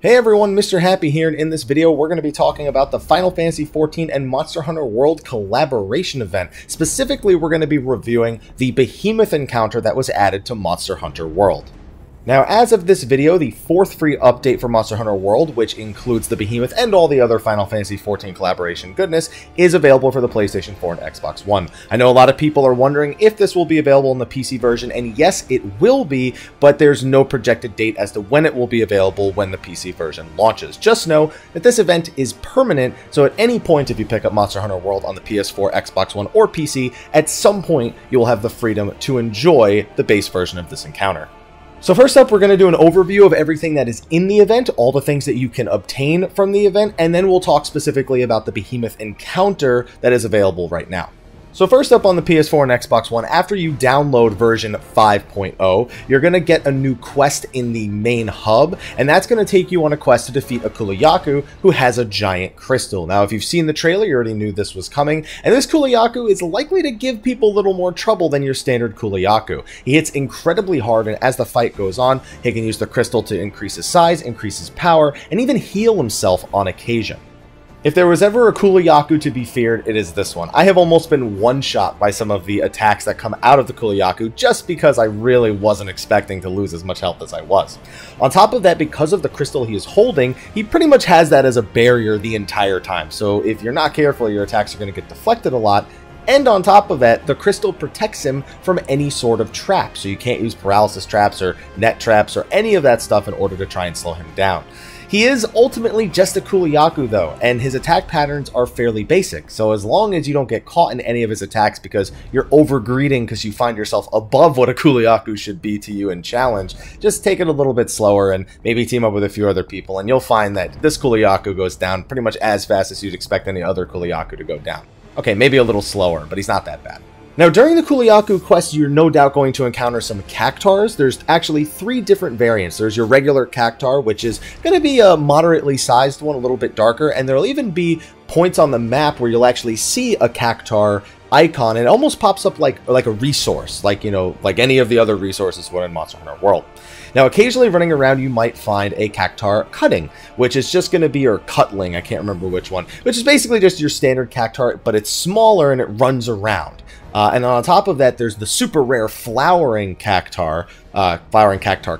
Hey everyone, Mr. Happy here, and in this video we're going to be talking about the Final Fantasy XIV and Monster Hunter World collaboration event. Specifically, we're going to be reviewing the Behemoth encounter that was added to Monster Hunter World. Now, as of this video, the fourth free update for Monster Hunter World, which includes the Behemoth and all the other Final Fantasy XIV collaboration goodness, is available for the PlayStation 4 and Xbox One. I know a lot of people are wondering if this will be available in the PC version, and yes, it will be, but there's no projected date as to when it will be available when the PC version launches. Just know that this event is permanent, so at any point if you pick up Monster Hunter World on the PS4, Xbox One, or PC, at some point you will have the freedom to enjoy the base version of this encounter. So first up, we're going to do an overview of everything that is in the event, all the things that you can obtain from the event, and then we'll talk specifically about the Behemoth encounter that is available right now. So first up on the PS4 and Xbox One, after you download version 5.0, you're going to get a new quest in the main hub, and that's going to take you on a quest to defeat Akula Yaku, who has a giant crystal. Now, if you've seen the trailer, you already knew this was coming, and this Akula Yaku is likely to give people a little more trouble than your standard Akula Yaku. He hits incredibly hard, and as the fight goes on, he can use the crystal to increase his size, increase his power, and even heal himself on occasion. If there was ever a Akula Yaku to be feared, it is this one. I have almost been one-shot by some of the attacks that come out of the Akula Yaku just because I really wasn't expecting to lose as much health as I was. On top of that, because of the crystal he is holding, he pretty much has that as a barrier the entire time. So if you're not careful, your attacks are going to get deflected a lot. And on top of that, the crystal protects him from any sort of trap. So you can't use paralysis traps or net traps or any of that stuff in order to try and slow him down. He is ultimately just a Akula Yaku though, and his attack patterns are fairly basic, so as long as you don't get caught in any of his attacks because you're overgreeding because you find yourself above what a Akula Yaku should be to you in challenge, just take it a little bit slower and maybe team up with a few other people, and you'll find that this Akula Yaku goes down pretty much as fast as you'd expect any other Akula Yaku to go down. Okay, maybe a little slower, but he's not that bad. Now, during the Akula Yaku quest, you're no doubt going to encounter some cactars. There's actually three different variants. There's your regular cactar, which is going to be a moderately sized one, a little bit darker, and there'll even be points on the map where you'll actually see a cactar icon, and it almost pops up like a resource, like, you know, like any of the other resources would in Monster Hunter World. Now, occasionally running around, you might find a cactar cutting, which is just going to be your cutling, I can't remember which one, which is basically just your standard cactar, but it's smaller and it runs around. And on top of that, there's the super rare flowering cactar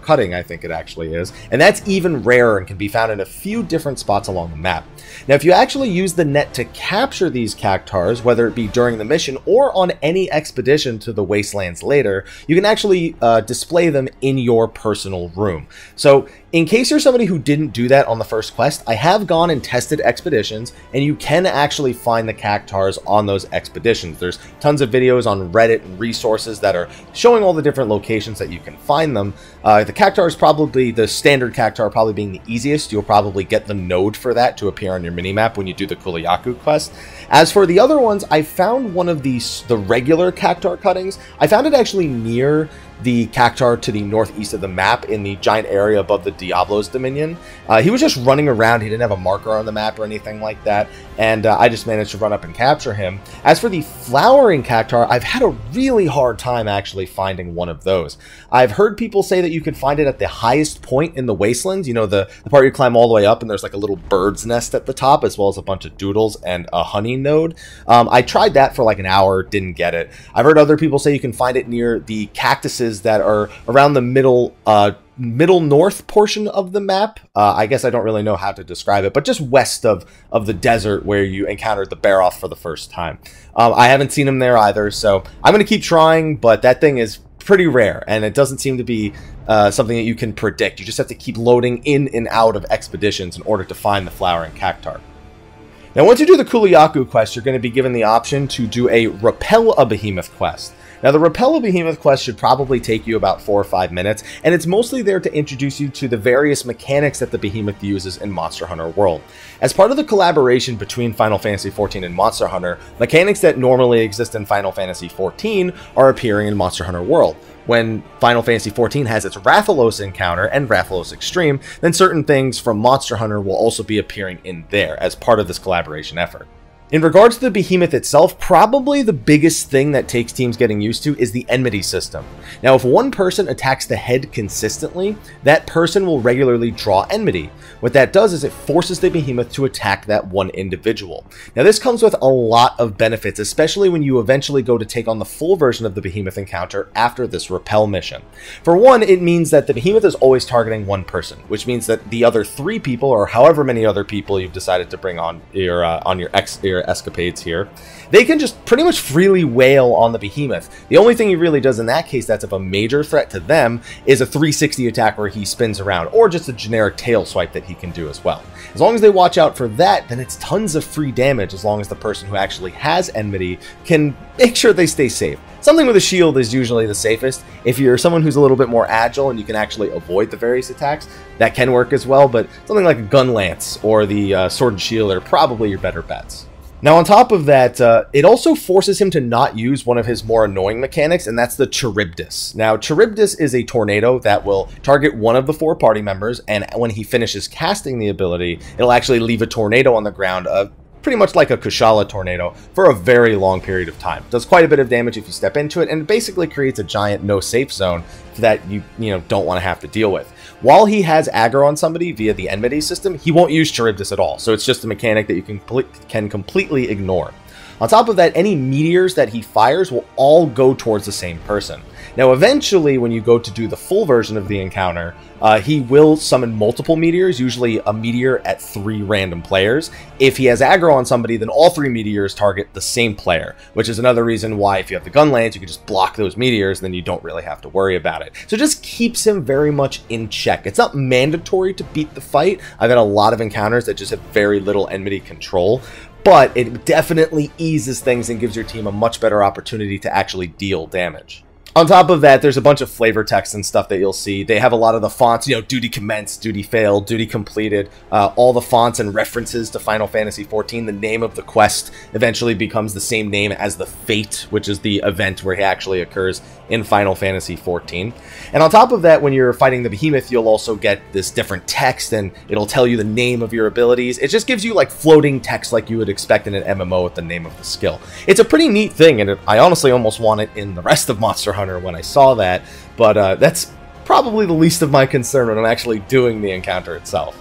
cutting, I think it actually is, and that's even rarer and can be found in a few different spots along the map. Now, if you actually use the net to capture these cactars, whether it be during the mission or on any expedition to the Wastelands later, you can actually display them in your personal room. So, in case you're somebody who didn't do that on the first quest, I have gone and tested expeditions, and you can actually find the cactars on those expeditions. There's tons of videos on Reddit and resources that are showing all the different locations that you can find them. The cactar is probably, the standard cactar probably being the easiest. You'll probably get the node for that to appear on your minimap when you do the Akula Yaku quest. As for the other ones, I found one of the regular cactar cuttings. I found it actually near the cactar to the northeast of the map in the giant area above the Diablo's Dominion. He was just running around. He didn't have a marker on the map or anything like that, and I just managed to run up and capture him. As for the flowering cactar, I've had a really hard time actually finding one of those. I've heard people say that you can find it at the highest point in the Wastelands, you know, the part you climb all the way up and there's like a little bird's nest at the top, as well as a bunch of doodles and a honey node. I tried that for like an hour, didn't get it. I've heard other people say you can find it near the cactuses that are around the middle north portion of the map. I guess I don't really know how to describe it, but just west of the desert where you encountered the Behemoth for the first time. I haven't seen him there either, so I'm going to keep trying, but that thing is pretty rare, and it doesn't seem to be something that you can predict. You just have to keep loading in and out of expeditions in order to find the flowering cactar. Now, once you do the Akula Yaku quest, you're going to be given the option to do a Repel a Behemoth quest. Now, the Repel a Behemoth quest should probably take you about 4 or 5 minutes, and it's mostly there to introduce you to the various mechanics that the Behemoth uses in Monster Hunter World. As part of the collaboration between Final Fantasy XIV and Monster Hunter, mechanics that normally exist in Final Fantasy XIV are appearing in Monster Hunter World. When Final Fantasy XIV has its Rathalos encounter and Rathalos Extreme, then certain things from Monster Hunter will also be appearing in there as part of this collaboration effort. In regards to the Behemoth itself, probably the biggest thing that takes teams getting used to is the enmity system. Now, if one person attacks the head consistently, that person will regularly draw enmity. What that does is it forces the Behemoth to attack that one individual. Now, this comes with a lot of benefits, especially when you eventually go to take on the full version of the Behemoth encounter after this repel mission. For one, it means that the Behemoth is always targeting one person, which means that the other 3 people, or however many other people you've decided to bring on your escapades here, they can just pretty much freely wail on the Behemoth. The only thing he really does in that case that's of a major threat to them is a 360 attack where he spins around, or just a generic tail swipe that he can do as well. As long as they watch out for that, then it's tons of free damage as long as the person who actually has enmity can make sure they stay safe. Something with a shield is usually the safest. If you're someone who's a little bit more agile and you can actually avoid the various attacks, that can work as well, but something like a gun lance or the sword and shield are probably your better bets. Now, on top of that, it also forces him to not use one of his more annoying mechanics, and that's the Charybdis. Now, Charybdis is a tornado that will target one of the 4 party members, and when he finishes casting the ability, it'll actually leave a tornado on the ground, pretty much like a Kushala tornado, for a very long period of time. It does quite a bit of damage if you step into it, and it basically creates a giant no-safe zone that you don't want to have to deal with. While he has aggro on somebody via the enmity system, he won't use Charybdis at all, so it's just a mechanic that you can completely ignore. On top of that, any meteors that he fires will all go towards the same person. Now, eventually, when you go to do the full version of the encounter, he will summon multiple meteors, usually a meteor at 3 random players. If he has aggro on somebody, then all 3 meteors target the same player, which is another reason why if you have the gun lance, you can just block those meteors, then you don't really have to worry about it. So it just keeps him very much in check. It's not mandatory to beat the fight. I've had a lot of encounters that just have very little enmity control, but it definitely eases things and gives your team a much better opportunity to actually deal damage. On top of that, there's a bunch of flavor text and stuff that you'll see. They have a lot of the fonts, duty commenced, duty failed, duty completed, all the fonts and references to Final Fantasy XIV. The name of the quest eventually becomes the same name as the Fate, which is the event where he actually occurs in Final Fantasy XIV. And on top of that, when you're fighting the Behemoth, you'll also get this different text, and it'll tell you the name of your abilities. It just gives you like floating text like you would expect in an MMO with the name of the skill. It's a pretty neat thing, and I honestly almost want it in the rest of Monster Hunter when I saw that, but that's probably the least of my concern when I'm actually doing the encounter itself.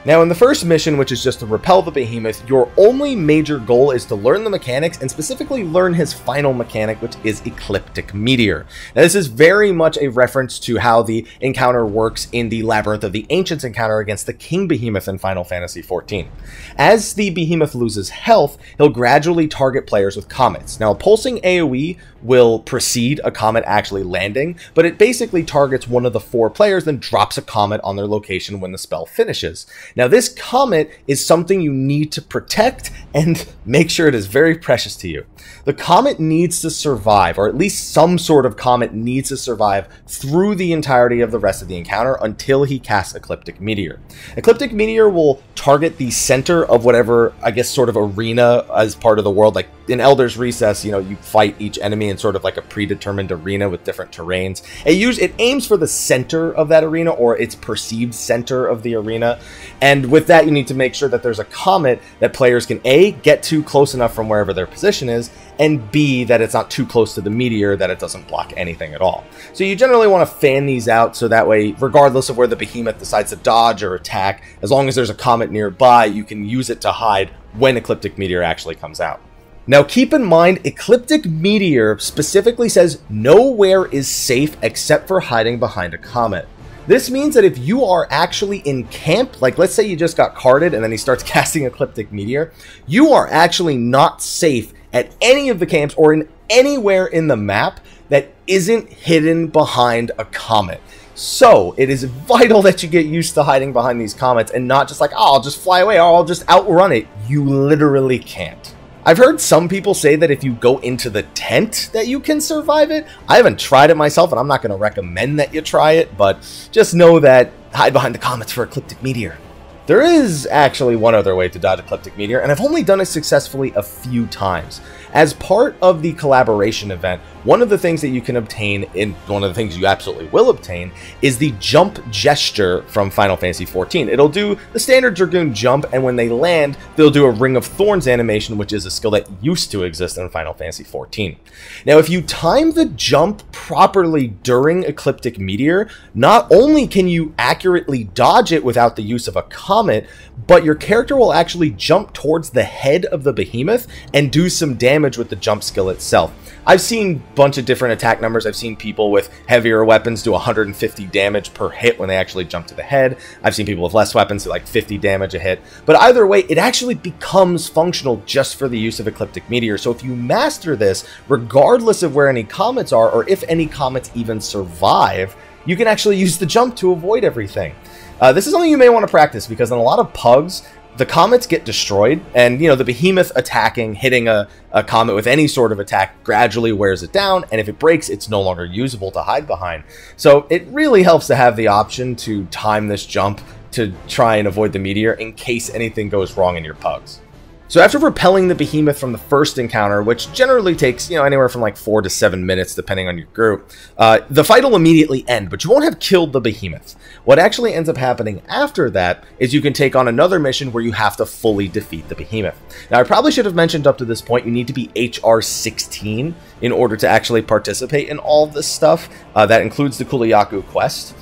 Now, in the first mission, which is just to repel the Behemoth, your only major goal is to learn the mechanics, and specifically learn his final mechanic, which is Ecliptic Meteor. Now, this is very much a reference to how the encounter works in the Labyrinth of the Ancients encounter against the King Behemoth in Final Fantasy XIV. As the Behemoth loses health, he'll gradually target players with comets. Now, a pulsing AoE will precede a comet actually landing, but it basically targets one of the 4 players, then drops a comet on their location when the spell finishes. Now, this comet is something you need to protect and make sure it is very precious to you. The comet needs to survive, or at least some sort of comet needs to survive through the entirety of the rest of the encounter until he casts Ecliptic Meteor. Ecliptic Meteor will target the center of whatever, I guess, sort of arena as part of the world. Like in Elder's Recess, you fight each enemy in sort of like a predetermined arena with different terrains. It aims for the center of that arena, or its perceived center of the arena. And with that, you need to make sure that there's a comet that players can A, get to close enough from wherever their position is, and B, that it's not too close to the meteor that it doesn't block anything at all. So you generally want to fan these out so that way, regardless of where the Behemoth decides to dodge or attack, as long as there's a comet nearby, you can use it to hide when Ecliptic Meteor actually comes out. Now, keep in mind, Ecliptic Meteor specifically says nowhere is safe except for hiding behind a comet. This means that if you are actually in camp, like let's say you just got carded and then he starts casting Ecliptic Meteor, you are actually not safe at any of the camps or in anywhere in the map that isn't hidden behind a comet. So it is vital that you get used to hiding behind these comets and not just like, oh, I'll just fly away or I'll just outrun it. You literally can't. I've heard some people say that if you go into the tent that you can survive it. I haven't tried it myself, and I'm not going to recommend that you try it, but just know that hide behind the comets for Ecliptic Meteor. There is actually one other way to dodge Ecliptic Meteor, and I've only done it successfully a few times. As part of the collaboration event, one of the things that you can obtain, in one of the things you absolutely will obtain, is the jump gesture from Final Fantasy XIV. It'll do the standard Dragoon jump, and when they land, they'll do a Ring of Thorns animation, which is a skill that used to exist in Final Fantasy XIV. Now, if you time the jump properly during Ecliptic Meteor, not only can you accurately dodge it without the use of a comet, but your character will actually jump towards the head of the behemoth and do some damage with the jump skill itself. I've seen a bunch of different attack numbers. I've seen people with heavier weapons do 150 damage per hit when they actually jump to the head. I've seen people with less weapons do like 50 damage a hit. But either way, it actually becomes functional just for the use of Ecliptic Meteor. So if you master this, regardless of where any comets are, or if any comets even survive, you can actually use the jump to avoid everything. This is something you may want to practice, because in a lot of pugs, the comets get destroyed, and the behemoth attacking, hitting a comet with any sort of attack gradually wears it down, and if it breaks, it's no longer usable to hide behind. So it really helps to have the option to time this jump to try and avoid the meteor in case anything goes wrong in your pugs. So after repelling the behemoth from the first encounter, which generally takes, anywhere from like 4 to 7 minutes depending on your group, the fight will immediately end, but you won't have killed the behemoth. What actually ends up happening after that is you can take on another mission where you have to fully defeat the behemoth. Now, I probably should have mentioned up to this point, you need to be HR 16 in order to actually participate in all of this stuff. That includes the Akula Yaku quest.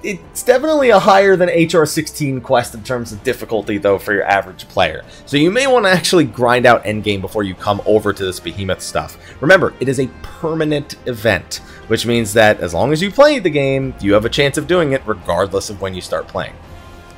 It's definitely a higher than HR 16 quest in terms of difficulty, though, for your average player. So you may want to actually grind out endgame before you come over to this behemoth stuff. Remember, it is a permanent event, which means that as long as you play the game, you have a chance of doing it regardless of when you start playing.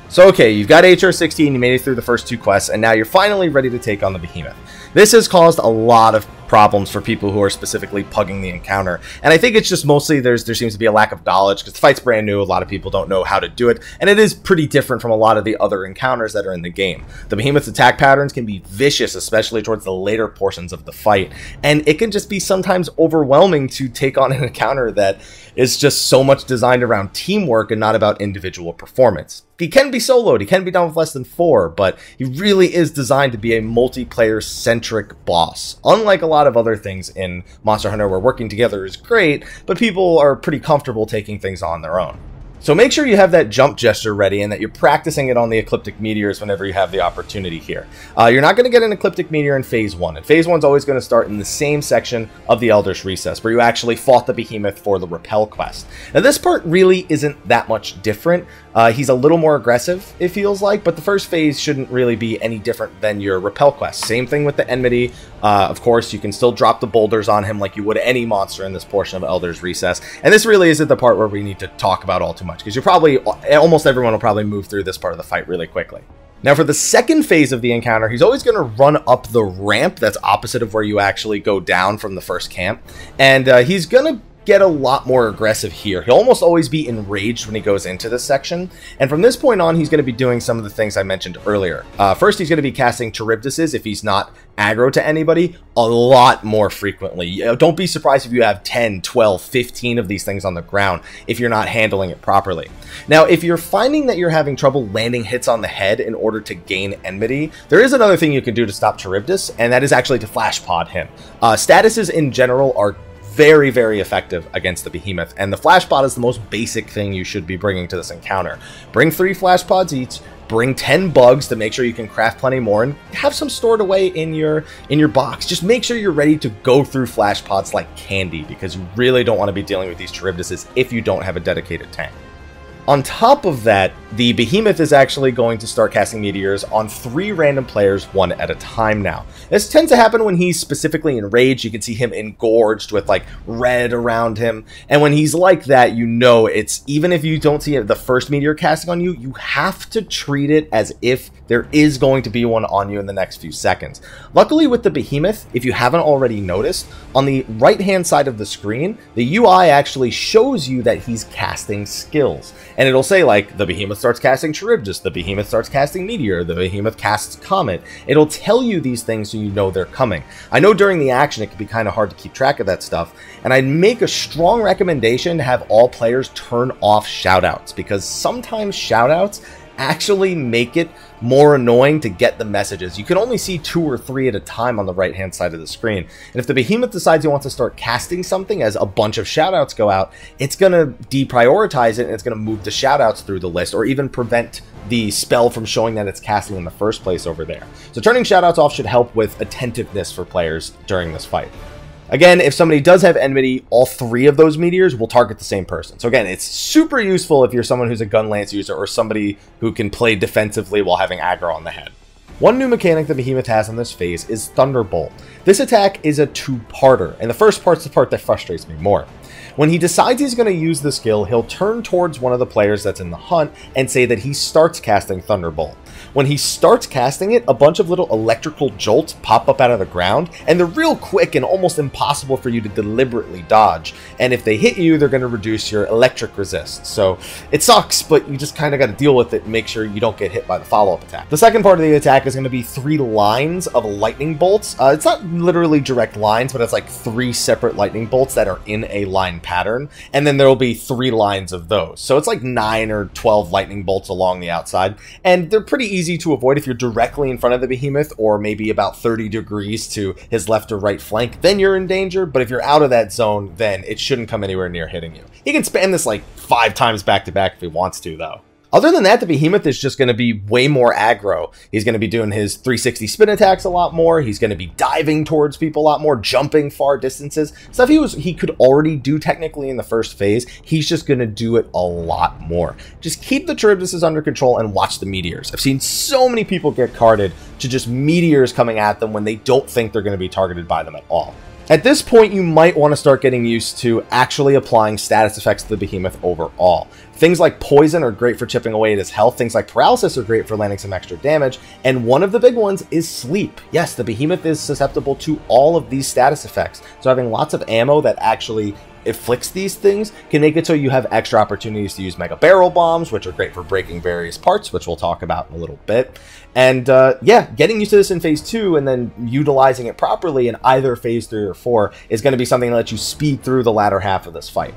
So okay, you've got HR 16, you made it through the first 2 quests, and now you're finally ready to take on the behemoth. This has caused a lot of problems for people who are specifically pugging the encounter, and I think it's just mostly there seems to be a lack of knowledge, because the fight's brand new, a lot of people don't know how to do it, and it is pretty different from a lot of the other encounters that are in the game. The behemoth's attack patterns can be vicious, especially towards the later portions of the fight, and it can just be sometimes overwhelming to take on an encounter that is just so much designed around teamwork and not about individual performance. He can be soloed, he can be done with less than 4, but he really is designed to be a multiplayer-centric boss. Unlike a lot of other things in Monster Hunter where working together is great, but people are pretty comfortable taking things on their own. So make sure you have that jump gesture ready and that you're practicing it on the Ecliptic Meteors whenever you have the opportunity here. You're not going to get an Ecliptic Meteor in Phase 1, and Phase 1 is always going to start in the same section of the Elder's Recess, where you actually fought the Behemoth for the Repel quest. Now this part really isn't that much different. He's a little more aggressive, it feels like, but the first phase shouldn't really be any different than your Repel quest. Same thing with the Enmity. Of course, you can still drop the boulders on him like you would any monster in this portion of Elder's Recess, and this really isn't the part where we need to talk about all too much, because almost everyone will probably move through this part of the fight really quickly. Now, for the second phase of the encounter, he's always going to run up the ramp that's opposite of where you actually go down from the first camp, and he's going to get a lot more aggressive here. He'll almost always be enraged when he goes into this section, and from this point on, he's going to be doing some of the things I mentioned earlier. First, he's going to be casting Charybdises if he's not aggro to anybody a lot more frequently. Don't be surprised if you have 10, 12, 15 of these things on the ground if you're not handling it properly. Now, if you're finding that you're having trouble landing hits on the head in order to gain enmity, there is another thing you can do to stop Charybdis, and that is actually to flash pod him. Statuses in general are very, very effective against the Behemoth, and the flash pod is the most basic thing you should be bringing to this encounter. Bring 3 flash pods each, bring 10 bugs to make sure you can craft plenty more, and have some stored away in your box. Just make sure you're ready to go through flash pods like candy, because you really don't want to be dealing with these Charybdises if you don't have a dedicated tank. On top of that, the Behemoth is actually going to start casting meteors on 3 random players one at a time now. This tends to happen when he's specifically enraged. You can see him engorged with like red around him. And when he's like that, you know it's, even if you don't see the first meteor casting on you, you have to treat it as if there is going to be one on you in the next few seconds. Luckily with the Behemoth, if you haven't already noticed, on the right-hand side of the screen, the UI actually shows you that he's casting skills. And it'll say like, the Behemoth starts casting Charybdis, the Behemoth starts casting Meteor, the Behemoth casts Comet. It'll tell you these things so you know they're coming. I know during the action it can be kind of hard to keep track of that stuff, and I'd make a strong recommendation to have all players turn off shoutouts, because sometimes shoutouts actually make it more annoying to get the messages. You can only see 2 or 3 at a time on the right hand side of the screen. And if the Behemoth decides he wants to start casting something as a bunch of shoutouts go out, it's going to deprioritize it and it's going to move the shoutouts through the list, or even prevent the spell from showing that it's casting in the first place over there. So turning shoutouts off should help with attentiveness for players during this fight. Again, if somebody does have enmity, all 3 of those meteors will target the same person. So again, it's super useful if you're someone who's a gun lance user or somebody who can play defensively while having aggro on the head. One new mechanic the Behemoth has on this phase is Thunderbolt. This attack is a 2-parter, and the first part's the part that frustrates me more. When he decides he's going to use the skill, he'll turn towards one of the players that's in the hunt and say that he starts casting Thunderbolt. When he starts casting it, a bunch of little electrical jolts pop up out of the ground, and they're real quick and almost impossible for you to deliberately dodge. And if they hit you, they're going to reduce your electric resist. So it sucks, but you just kind of got to deal with it and make sure you don't get hit by the follow-up attack. The second part of the attack is going to be 3 lines of lightning bolts. It's not literally direct lines, but it's like 3 separate lightning bolts that are in a line pattern, and then there will be 3 lines of those. So it's like 9 or 12 lightning bolts along the outside, and they're pretty easy to avoid if you're directly in front of the Behemoth, or maybe about 30 degrees to his left or right flank. Then you're in danger, but if you're out of that zone, then it shouldn't come anywhere near hitting you. He can spam this like 5 times back to back if he wants to, though. Other than that, the Behemoth is just going to be way more aggro. He's going to be doing his 360 spin attacks a lot more. He's going to be diving towards people a lot more, jumping far distances. Stuff he could already do technically in the first phase. He's just going to do it a lot more. Just keep the Charybdises under control and watch the meteors. I've seen so many people get carded to just meteors coming at them when they don't think they're going to be targeted by them at all. At this point, you might want to start getting used to actually applying status effects to the Behemoth overall. Things like Poison are great for chipping away at his health. Things like Paralysis are great for landing some extra damage. And one of the big ones is Sleep. Yes, the Behemoth is susceptible to all of these status effects. So having lots of ammo that actually afflicts these things can make it so you have extra opportunities to use Mega Barrel Bombs, which are great for breaking various parts, which we'll talk about in a little bit. And yeah, getting used to this in Phase 2 and then utilizing it properly in either Phase 3 or 4 is going to be something that lets you speed through the latter half of this fight.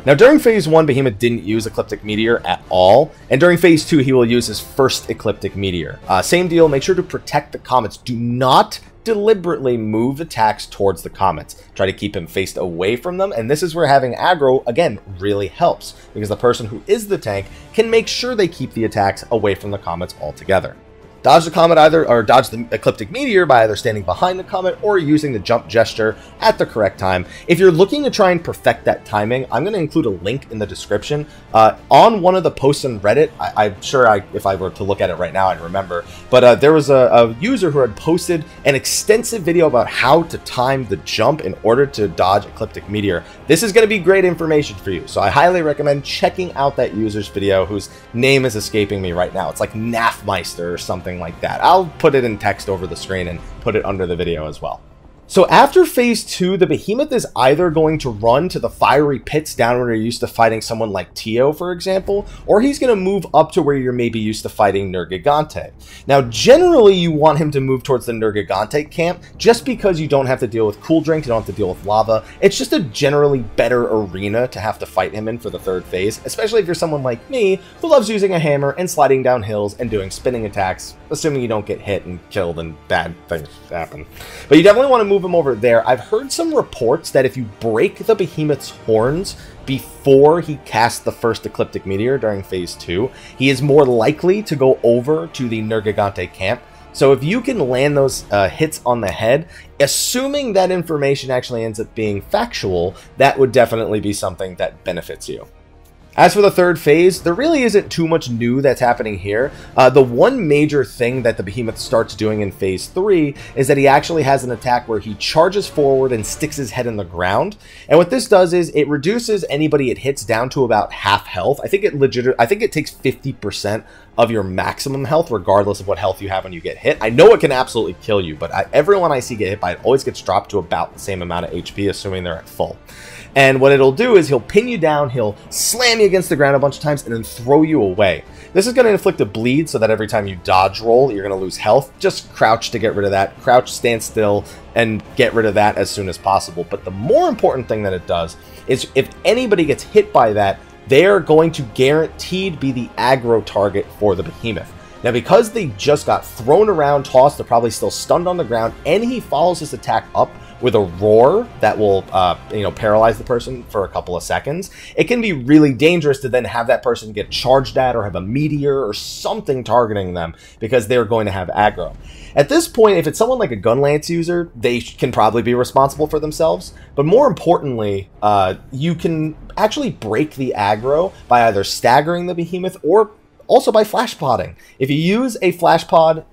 Now, during Phase 1, Behemoth didn't use Ecliptic Meteor at all, and during Phase 2, he will use his first Ecliptic Meteor. Same deal, make sure to protect the comets. Do not deliberately move attacks towards the comets. Try to keep him faced away from them, and this is where having aggro, again, really helps, because the person who is the tank can make sure they keep the attacks away from the comets altogether. Dodge the comet dodge the Ecliptic Meteor by either standing behind the comet or using the jump gesture at the correct time. If you're looking to try and perfect that timing, I'm going to include a link in the description. On one of the posts on Reddit, I'm sure if I were to look at it right now, I'd remember, but there was a user who had posted an extensive video about how to time the jump in order to dodge Ecliptic Meteor. This is going to be great information for you, so I highly recommend checking out that user's video, whose name is escaping me right now. It's like Nafmeister or something like that. I'll put it in text over the screen and put it under the video as well. So after Phase 2, the Behemoth is either going to run to the fiery pits down where you're used to fighting someone like Tio, for example, or he's going to move up to where you're maybe used to fighting Nergigante. Now, generally, you want him to move towards the Nergigante camp just because you don't have to deal with cool drinks, you don't have to deal with lava. It's just a generally better arena to have to fight him in for the third phase, especially if you're someone like me who loves using a hammer and sliding down hills and doing spinning attacks, assuming you don't get hit and killed and bad things happen. But you definitely want to move him over there. I've heard some reports that if you break the Behemoth's horns before he casts the first Ecliptic Meteor during Phase 2, he is more likely to go over to the Nergigante camp. So if you can land those hits on the head, assuming that information actually ends up being factual, that would definitely be something that benefits you. As for the third phase, there really isn't too much new that's happening here. The one major thing that the Behemoth starts doing in Phase 3 is that he actually has an attack where he charges forward and sticks his head in the ground. And what this does is it reduces anybody it hits down to about half health. I think it takes 50% of your maximum health, regardless of what health you have when you get hit. I know it can absolutely kill you, but everyone I see get hit by it always gets dropped to about the same amount of HP, assuming they're at full. And what it'll do is he'll pin you down, he'll slam you against the ground a bunch of times, and then throw you away. This is going to inflict a bleed so that every time you dodge roll, you're going to lose health. Just crouch to get rid of that. Crouch, stand still, and get rid of that as soon as possible. But the more important thing that it does is if anybody gets hit by that they are going to guaranteed be the aggro target for the Behemoth. Now, because they just got thrown around, tossed, they're probably still stunned on the ground, and he follows his attack up with a roar that will, paralyze the person for a couple of seconds, it can be really dangerous to then have that person get charged at or have a meteor or something targeting them because they're going to have aggro. At this point, if it's someone like a gun lance user, they can probably be responsible for themselves. But more importantly, you can actually break the aggro by either staggering the Behemoth or also by flash podding. If you use a flash pod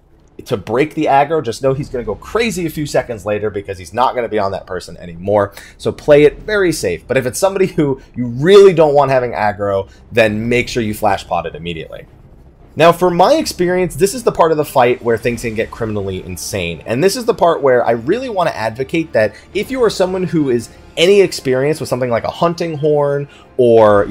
to break the aggro, just know he's going to go crazy a few seconds later because he's not going to be on that person anymore. So play it very safe. But if it's somebody who you really don't want having aggro, then make sure you flash pod it immediately. Now, for my experience, this is the part of the fight where things can get criminally insane. And this is the part where I really want to advocate that if you are someone who is any experience with something like a hunting horn or, an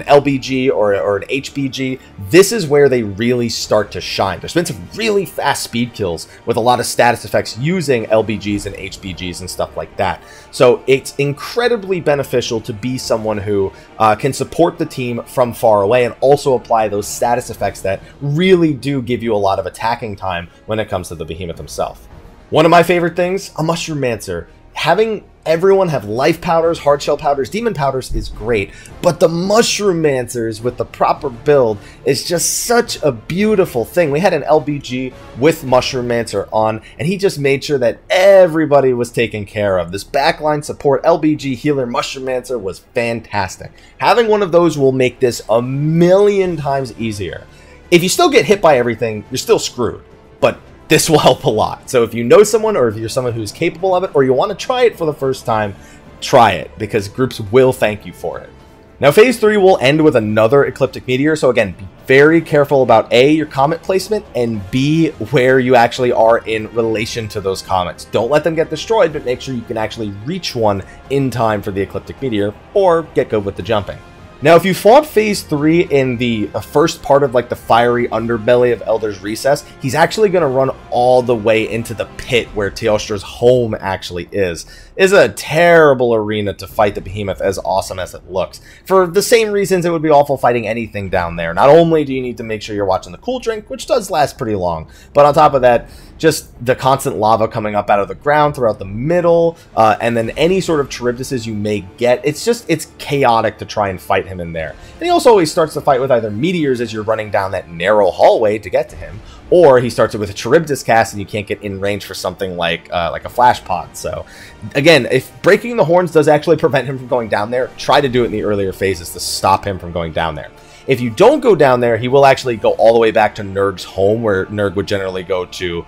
LBG or an HBG, this is where they really start to shine. There's been some really fast speed kills with a lot of status effects using LBGs and HBGs and stuff like that. So it's incredibly beneficial to be someone who can support the team from far away and also apply those status effects that really do give you a lot of attacking time when it comes to the Behemoth himself. One of my favorite things, a Mushroom-mancer. Having everyone have life powders, hard shell powders, demon powders is great, but the Mushroom-mancers with the proper build is just such a beautiful thing. We had an LBG with Mushroom-mancer on, and he just made sure that everybody was taken care of. This backline support LBG healer Mushroom-mancer was fantastic. Having one of those will make this a million times easier. If you still get hit by everything, you're still screwed, but this will help a lot. So if you know someone or if you're someone who's capable of it or you want to try it for the first time, try it because groups will thank you for it. Now, Phase 3 will end with another Ecliptic Meteor. So again, be very careful about A, your comet placement, and B, where you actually are in relation to those comets. Don't let them get destroyed, but make sure you can actually reach one in time for the Ecliptic Meteor or get good with the jumping. Now, if you fought Phase 3 in the first part of like the fiery underbelly of Elder's Recess, he's actually going to run all the way into the pit where Teostra's home actually is. It's a terrible arena to fight the Behemoth, as awesome as it looks. For the same reasons it would be awful fighting anything down there. Not only do you need to make sure you're watching the cool drink, which does last pretty long, but on top of that, just the constant lava coming up out of the ground throughout the middle, and then any sort of Charybdises you may get. It's chaotic to try and fight him in there. And he also always starts the fight with either meteors as you're running down that narrow hallway to get to him, or he starts it with a Charybdis cast and you can't get in range for something like a flash pod. So again, if breaking the horns does actually prevent him from going down there, try to do it in the earlier phases to stop him from going down there. If you don't go down there, he will actually go all the way back to Nurg's home, where Nurg would generally go to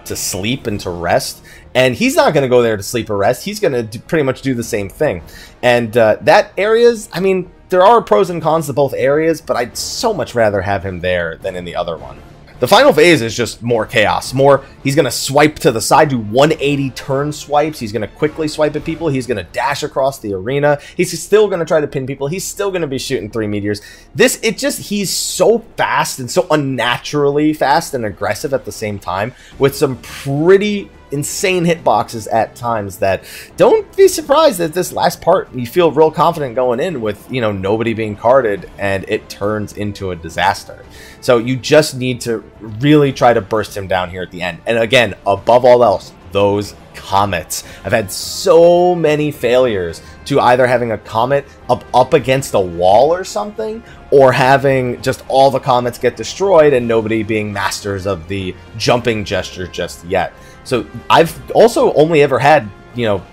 sleep and to rest. And he's not going to go there to sleep or rest. He's going to pretty much do the same thing. And that areas, I mean, there are pros and cons to both areas, but I'd so much rather have him there than in the other one. The final phase is just more chaos. He's going to swipe to the side, do 180 turn swipes. He's going to quickly swipe at people. He's going to dash across the arena. He's still going to try to pin people. He's still going to be shooting 3 meteors. He's so fast and so unnaturally fast and aggressive at the same time with some pretty insane hitboxes at times that don't be surprised that this last part you feel real confident going in with, nobody being carded and it turns into a disaster. So you just need to really try to burst him down here at the end. And again, above all else, those comets. I've had so many failures to either having a comet up against a wall or something, or having just all the comets get destroyed and nobody being masters of the jumping gesture just yet. So I've also only ever had,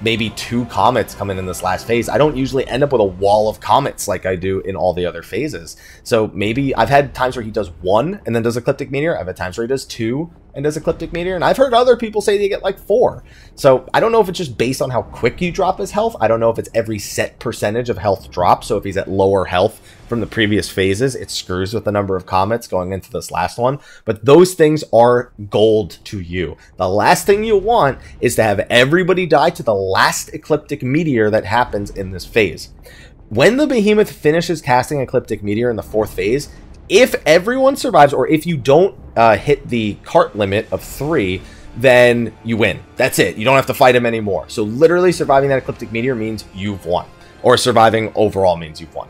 maybe 2 comets come in this last phase. I don't usually end up with a wall of comets like I do in all the other phases. So maybe I've had times where he does 1 and then does Ecliptic Meteor. I've had times where he does 2 and does Ecliptic Meteor. And I've heard other people say they get like 4. So I don't know if it's just based on how quick you drop his health. I don't know if it's every set percentage of health drop. So if he's at lower health from the previous phases, it screws with the number of comets going into this last one. But those things are gold to you. The last thing you want is to have everybody die to the last Ecliptic Meteor that happens in this phase. When the Behemoth finishes casting Ecliptic Meteor in the 4th phase, if everyone survives, or if you don't hit the cart limit of 3, then you win. That's it. You don't have to fight him anymore. So literally surviving that Ecliptic Meteor means you've won. Or surviving overall means you've won.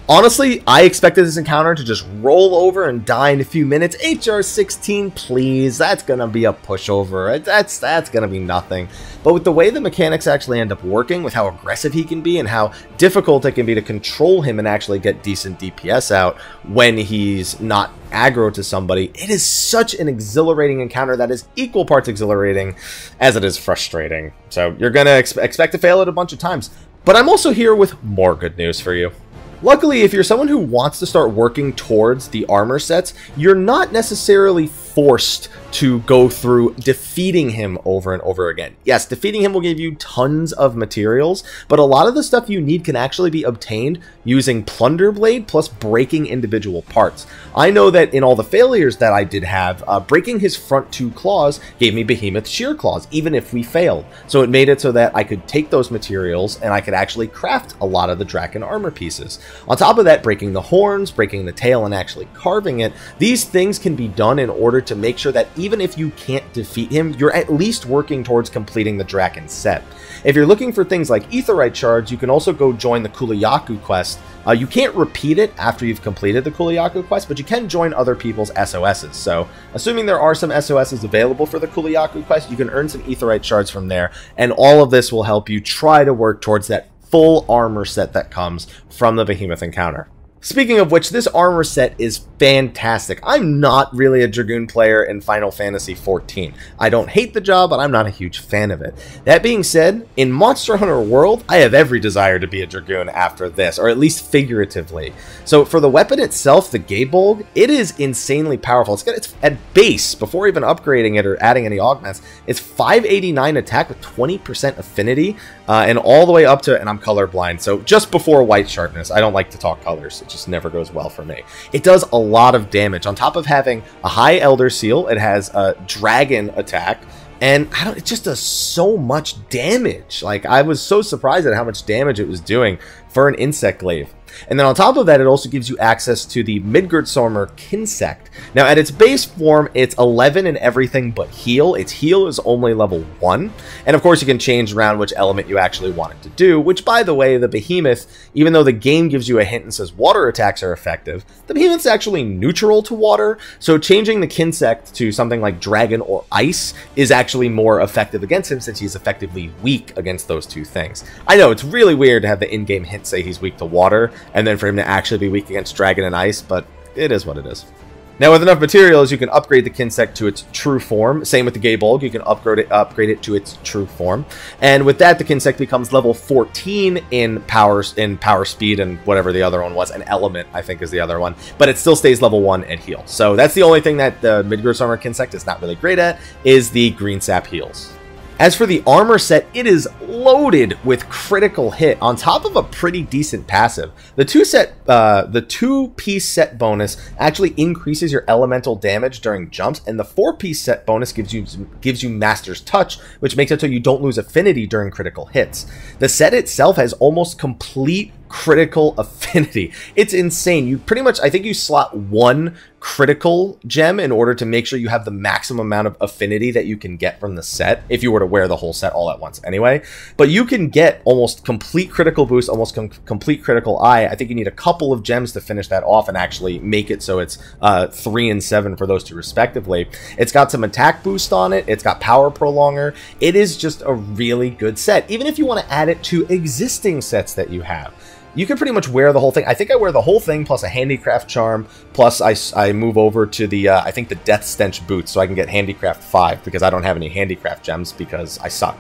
Honestly, I expected this encounter to just roll over and die in a few minutes. HR-16, please. That's going to be a pushover. That's going to be nothing. But with the way the mechanics actually end up working, with how aggressive he can be and how difficult it can be to control him and actually get decent DPS out when he's not aggro to somebody, it is such an exhilarating encounter that is equal parts exhilarating as it is frustrating. So you're going to expect to fail it a bunch of times. But I'm also here with more good news for you. Luckily, if you're someone who wants to start working towards the armor sets, you're not necessarily forced to go through defeating him over and over again. Yes, defeating him will give you tons of materials, but a lot of the stuff you need can actually be obtained using Plunder Blade plus breaking individual parts. I know that in all the failures that I did have, breaking his front 2 claws gave me Behemoth Shear Claws, even if we failed. So it made it so that I could take those materials and I could actually craft a lot of the Draken armor pieces. On top of that, breaking the horns, breaking the tail, and actually carving it, these things can be done in order to make sure that even if you can't defeat him, you're at least working towards completing the Draken set. If you're looking for things like Aetheryte shards, you can also go join the Akula Yaku quest. You can't repeat it after you've completed the Akula Yaku quest, but you can join other people's SOSs. So, assuming there are some SOSs available for the Akula Yaku quest, you can earn some Aetheryte shards from there, and all of this will help you try to work towards that full armor set that comes from the Behemoth encounter. Speaking of which, this armor set is fantastic. I'm not really a Dragoon player in Final Fantasy XIV. I don't hate the job, but I'm not a huge fan of it. That being said, in Monster Hunter World, I have every desire to be a Dragoon after this, or at least figuratively. So for the weapon itself, the Gaebolg, it is insanely powerful. It's at base, before even upgrading it or adding any augments, it's 589 attack with 20% affinity, and all the way up to, and I'm colorblind, so just before white sharpness. I don't like to talk colors. It just never goes well for me. It does a lot of damage. On top of having a high Elder Seal, it has a dragon attack, and it just does so much damage. Like, I was so surprised at how much damage it was doing for an insect glaive. And then on top of that, it also gives you access to the Midgardsormr Kinsect. Now, at its base form, it's 11 in everything but heal. Its heal is only level 1. And of course, you can change around which element you actually want it to do, which, by the way, the Behemoth, even though the game gives you a hint and says water attacks are effective, the Behemoth's actually neutral to water, so changing the Kinsect to something like Dragon or Ice is actually more effective against him, since he's effectively weak against those two things. I know, it's really weird to have the in-game hint say he's weak to water, and then for him to actually be weak against Dragon and Ice, but it is what it is. Now, with enough materials, you can upgrade the Kinsect to its true form. Same with the Gaebolg, you can upgrade it to its true form. And with that, the Kinsect becomes level 14 in power speed, and whatever the other one was. An element, I think, is the other one. But it still stays level 1 at heal. So that's the only thing that the Midgardsormr Kinsect is not really great at, is the green sap heals. As for the armor set, it is loaded with critical hit on top of a pretty decent passive. The two-piece set bonus actually increases your elemental damage during jumps, and the 4-piece set bonus gives you Master's Touch, which makes it so you don't lose affinity during critical hits. The set itself has almost complete critical affinity. It's insane. You pretty much, I think you slot 1 critical gem in order to make sure you have the maximum amount of affinity that you can get from the set, if you were to wear the whole set all at once anyway. But you can get almost complete critical boost, almost complete critical eye. I think you need a couple of gems to finish that off and actually make it so it's 3 and 7 for those two respectively. It's got some attack boost on it. It's got power prolonger. It is just a really good set, even if you want to add it to existing sets that you have. You can pretty much wear the whole thing. I think I wear the whole thing plus a Handicraft charm, plus I move over to the, I think the Death Stench boots, so I can get Handicraft 5, because I don't have any Handicraft gems because I suck.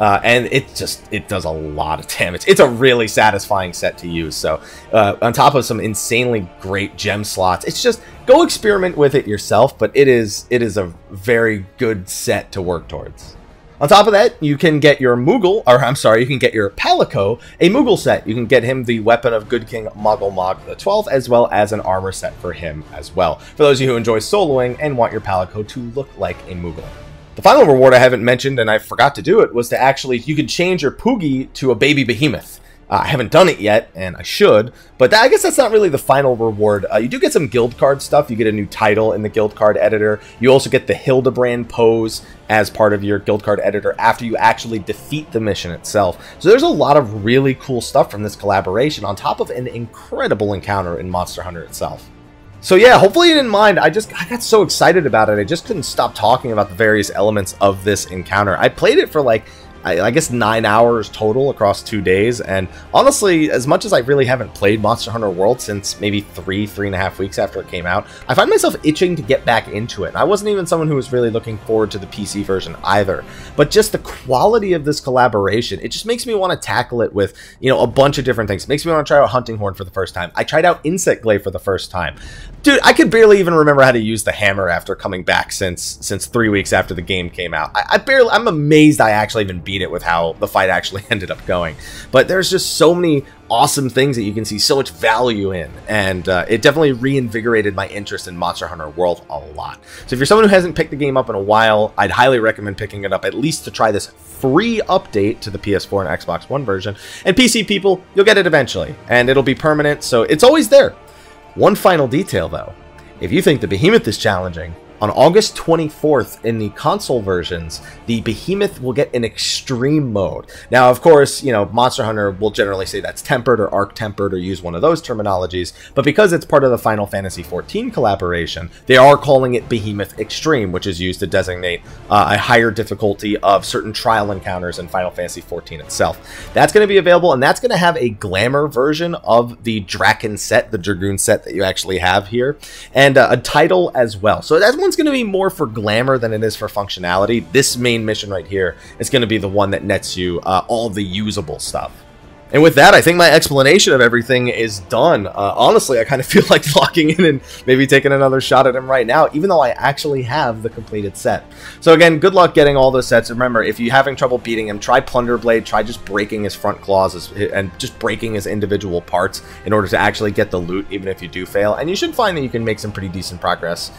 And it does a lot of damage. It's a really satisfying set to use. So on top of some insanely great gem slots, it's just, go experiment with it yourself, but it is a very good set to work towards. On top of that, you can get your you can get your Palico, a Moogle set. You can get him the Weapon of Good King Moggle Mog the 12th, as well as an armor set for him as well, for those of you who enjoy soloing and want your Palico to look like a Moogle. The final reward I haven't mentioned, and I forgot to do it, was to actually, you could change your Poogie to a baby Behemoth. I haven't done it yet, and I should, but I guess that's not really the final reward. You do get some guild card stuff. You get a new title in the guild card editor. You also get the Hildebrand pose as part of your guild card editor after you actually defeat the mission itself. So there's a lot of really cool stuff from this collaboration on top of an incredible encounter in Monster Hunter itself. So yeah, hopefully you didn't mind. I got so excited about it. I just couldn't stop talking about the various elements of this encounter. I played it for like, I guess 9 hours total across 2 days, and honestly, as much as I really haven't played Monster Hunter World since maybe 3.5 weeks after it came out, I find myself itching to get back into it. And I wasn't even someone who was really looking forward to the PC version either, but just the quality of this collaboration, it just makes me want to tackle it with, you know, a bunch of different things. It makes me want to try out Hunting Horn for the first time. I tried out Insect Glaive for the first time. Dude, I could barely even remember how to use the hammer after coming back since 3 weeks after the game came out. I'm amazed I actually even beat it with how the fight actually ended up going. But there's just so many awesome things that you can see so much value in, and it definitely reinvigorated my interest in Monster Hunter World a lot. So if you're someone who hasn't picked the game up in a while, I'd highly recommend picking it up at least to try this free update to the PS4 and Xbox One version. And PC people, you'll get it eventually, and it'll be permanent, so it's always there. One final detail though, if you think the Behemoth is challenging, on August 24th in the console versions, the Behemoth will get an extreme mode. Now, of course, you know, Monster Hunter will generally say that's tempered or arc tempered or use one of those terminologies, but because it's part of the Final Fantasy XIV collaboration, they are calling it Behemoth Extreme, which is used to designate a higher difficulty of certain trial encounters in Final Fantasy XIV itself. That's going to be available, and that's going to have a glamour version of the Draken set, the Dragoon set that you actually have here, and a title as well. So that one's going to be more for glamour than it is for functionality. This main mission right here is going to be the one that nets you all of the usable stuff. And with that, I think my explanation of everything is done. Honestly, I kind of feel like locking in and maybe taking another shot at him right now, even though I actually have the completed set. So again, good luck getting all those sets. Remember, if you're having trouble beating him, try Plunder Blade, try just breaking his front claws and just breaking his individual parts in order to actually get the loot, even if you do fail. And you should find that you can make some pretty decent progress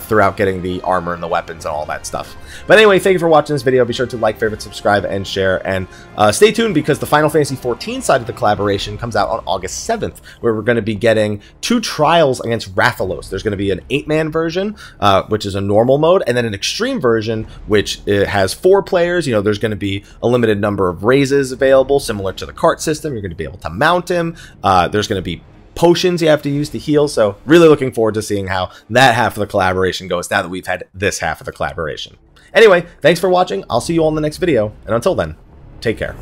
throughout getting the armor and the weapons and all that stuff. But anyway, thank you for watching this video. Be sure to like, favorite, subscribe, and share. And stay tuned, because the Final Fantasy XIV side of the collaboration comes out on August 7th, where we're going to be getting 2 trials against Rathalos. There's going to be an 8-man version, which is a normal mode, and then an extreme version, which has 4 players. You know, there's going to be a limited number of raises available, similar to the cart system. You're going to be able to mount him. There's going to be potions you have to use to heal, so really looking forward to seeing how that half of the collaboration goes now that we've had this half of the collaboration. Anyway, thanks for watching. I'll see you all in the next video, and until then, take care.